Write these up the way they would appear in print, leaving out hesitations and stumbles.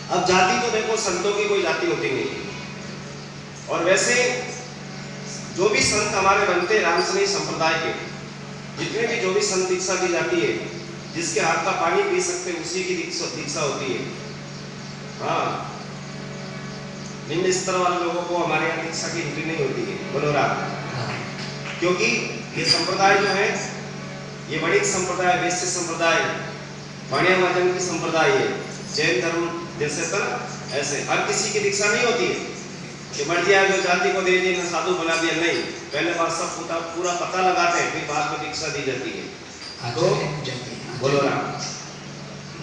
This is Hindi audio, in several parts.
अब जाति तो देखो संतों की कोई जाति होती नहीं है, और वैसे जो भी संत हमारे बनते हैं रामसनेही संप्रदाय के, जितने भी जो भी संत दीक्षा दी जाती है, जिसके हाथ का पानी पी सकते उसी की दीक्षा होती है। हाँ, निम्न स्तर वाले लोगों को हमारे यहाँ दीक्षा की एंट्री नहीं होती है, बोलो राम। क्योंकि ये संप्रदाय जो है ये वणिक संप्रदाय, वैश्य संप्रदाय, वाणिया वाचन की संप्रदाय है। जैन धर्म जैसे तर ऐसे हर किसी की दीक्षा नहीं होती है कि मर दिया जो जाति को दे दिया साधु बना दिया, नहीं, पहले बार सब पूरा पता लगाते हैं, फिर बाद में दीक्षा दी जाती है। तो बोलो राम।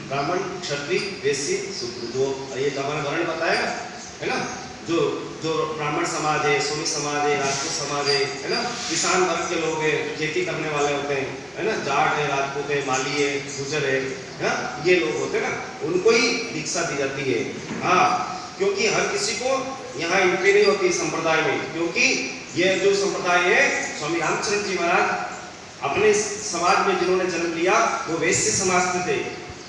ब्राह्मण, क्षत्रिय, वैश्य, शूद्र, जो ये हमारा वर्ण बताया है ना, जो जो ब्राह्मण समाज है, सोनी समाज है, राजपूत समाज है ना, किसान वर्ग के लोग हैं, खेती करने वाले होते हैं, है ना, जाट है, राजपूत है, माली है, गुजर है ना, ये लोग होते हैं ना, उनको ही दीक्षा दी जाती है। हाँ, क्योंकि हर किसी को यहाँ एंट्री नहीं होती संप्रदाय में, क्योंकि ये जो संप्रदाय है स्वामी रामचंद्र जी महाराज अपने समाज में जिन्होंने जन्म लिया वो वैश्य समाज में थे,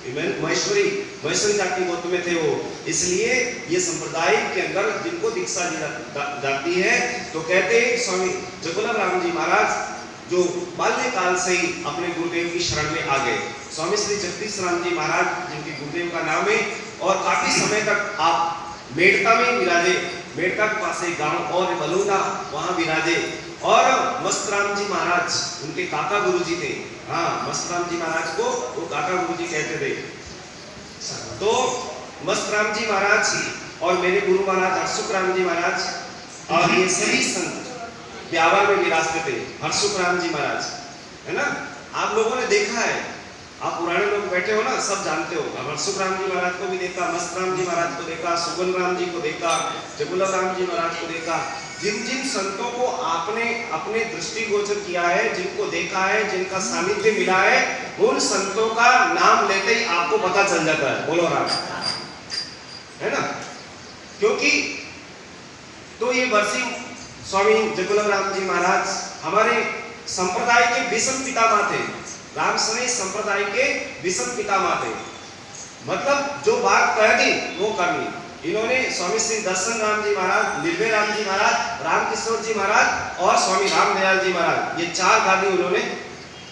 महेश्वरी वैष्णव जाति गोत्र में थे वो, इसलिए ये संप्रदाय के अंदर जिनको दीक्षा दी जाती है तो कहते हैं स्वामी जगुलाब राम जी महाराज जो बाल्यकाल से ही अपने गुरुदेव की शरण में आ गए। स्वामी श्री जगदीश राम जी महाराज जिनके गुरुदेव का नाम है, और काफी समय तक आप मेड़ता में विराजे, मेड़ता के पास एक गांव और बलूना वहां विराजे, और मस्तराम जी महाराज उनके काका गुरुजी थे। हाँ, मस्तराम जी महाराज को वो काका गुरुजी कहते थे। तो मस्तराम जी महाराज और मेरे गुरु महाराज हरसुख राम जी महाराज और ये सभी संत ब्यावर में विराजते थे। हरसुख राम जी महाराज है ना, आप लोगों ने देखा है, आप पुराने लोग बैठे हो ना, सब जानते हो। हरसुख राम जी महाराज को भी देखा, मस्तराम जी महाराज को देखा, सुगन राम जी को देखा, जगुलाब राम जी महाराज को देखा। जिन जिन संतों को आपने अपने दृष्टिगोचर किया है, जिनको देखा है, जिनका सानिध्य मिला है, उन संतों का नाम लेते ही आपको पता चल जाता है, बोलो राम, है ना। क्योंकि तो ये वर्षी स्वामी जगुलाब राम जी महाराज हमारे संप्रदाय के विषम पितामह थे, रामसनेही संप्रदाय के विषम पितामह थे। मतलब जो बात कह दी वो करनी। इन्होंने स्वामी श्री दर्शन राम जी महाराज, निर्भय राम जी महाराज, रामकिशोर जी महाराज और स्वामी रामदयाल जी महाराज, ये चार गादी उन्होंने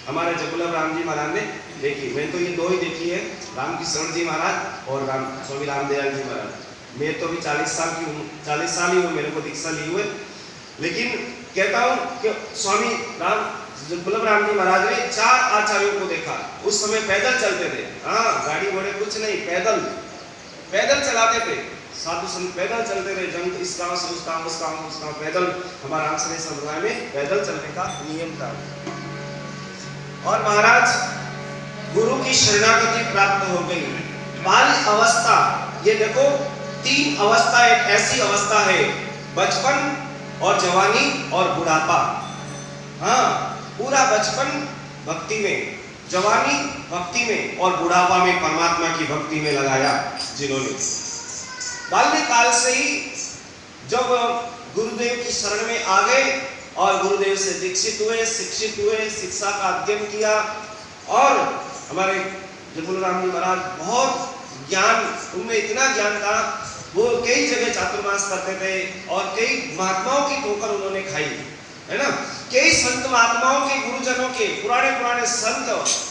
हमारे जगुलाब राम जी महाराज ने देखी। मैं तो ये दो ही देखी है, रामकिशोर जी महाराज और स्वामी रामदयाल जी महाराज। मैं तो भी 40 साल ही हूँ मेरे को दीक्षा ली हुए, लेकिन कहता हूँ कि स्वामी जगुलाब राम जी महाराज ने 4 आचार्यों को देखा। उस समय पैदल चलते थे, हाँ, गाड़ी घोड़े कुछ नहीं, पैदल चलाते थे। साधु संत पैदल चलते थे, जंग इस गांव से उस गांव, उस गांव से उस गांव, पैदल। हमारा रामसनेही संप्रदाय में पैदल चलने का नियम था। और महाराज गुरु की शरणागति प्राप्त हो गई। बाल्य अवस्था, ये देखो 3 अवस्था, एक ऐसी अवस्था है बचपन और जवानी और बुढ़ापा। हाँ, पूरा बचपन भक्ति में, जवानी भक्ति में और बुढ़ापा में परमात्मा की भक्ति में लगाया जिन्होंने। बाल्यकाल से ही जब गुरुदेव की शरण में आ गए और गुरुदेव से दीक्षित हुए, शिक्षित हुए, शिक्षा का अध्ययन किया, और हमारे जगुलाब राम जी महाराज बहुत ज्ञान, उनमें इतना ज्ञान था, वो कई जगह चातुर्मास करते थे और कई महात्माओं की ठोकर उन्होंने खाई, है ना। कई संत महात्माओं के, गुरुजनों के, पुराने संत,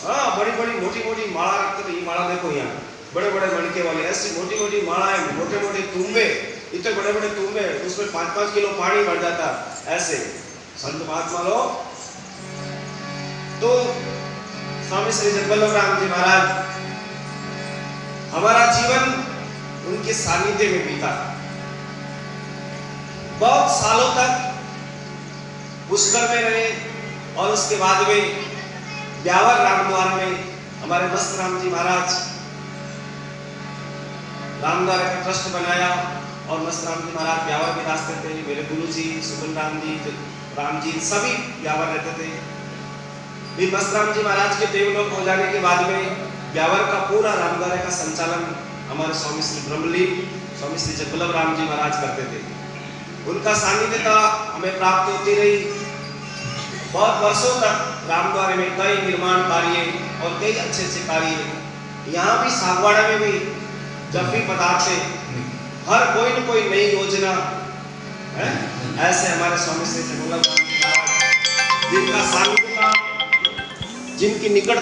हाँ, बड़ी मोटी माला रखते थे। ये माला देखो यहाँ, बड़े मणके वाले, ऐसी मोटी मालाएं, मोटे तुम्बे, इतने बड़े तुम्बे, उसमें 5-5 किलो पानी भर जाता, ऐसे संत महात्मा लोग। तो स्वामी श्री जगुलाब राम जी महाराज, हमारा जीवन उनके सानिध्य में बीता। बहुत सालों तक पुष्कर में रहे, और उसके बाद में ब्यावर रामद्वार में हमारे मस्तराम जी महाराज रामद्वार का ट्रस्ट बनाया, और मस्तराम जी महाराज ब्यावर में रास्ते थे। मेरे गुरु जी सुगन राम जी सभी ब्यावर रहते थे। फिर मस्तराम जी महाराज के देवलोक हो जाने के बाद में ब्यावर का पूरा रामद्वार का संचालन हमारे स्वामी श्री ब्रह्मलीन, स्वामी श्री जगुलाब राम जी महाराज करते थे। उनका सानिध्यता हमें प्राप्त होती रही। बहुत वर्षों तक रामद्वार में कई निर्माण कार्य और कई अच्छे कार्य, यहाँ भी सागवाड़ा में भी जब भी पधारते हर कोई न कोई नई योजना है। ऐसे हमारे स्वामी श्री जगन्नाथ महाराज जिनका सानिध्य, जिनकी निकटता